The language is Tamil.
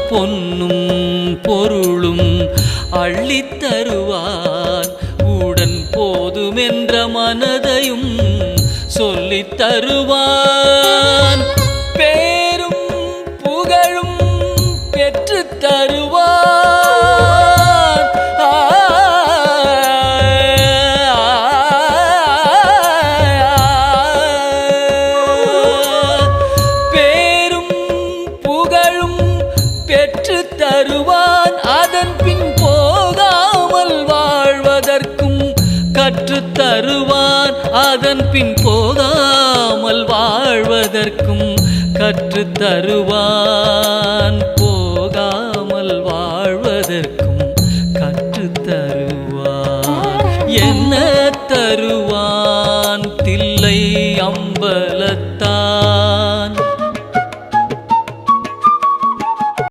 பொன்னும் பொருளும் அள்ளித் தருவான். உடன் போதுமென்ற மனதையும் சொல்லித் தருவான். பேரும் புகழும் பெற்றுத் தருவான். பேரும் புகழும் பெற்றுத் தருவான். அதன் பின் போகாமல் வாழ்வதற்கும் கற்றுத் தருவான். அதன் பின் போகாமல் வாழ்வதற்கும் கற்றுத் தருவான்.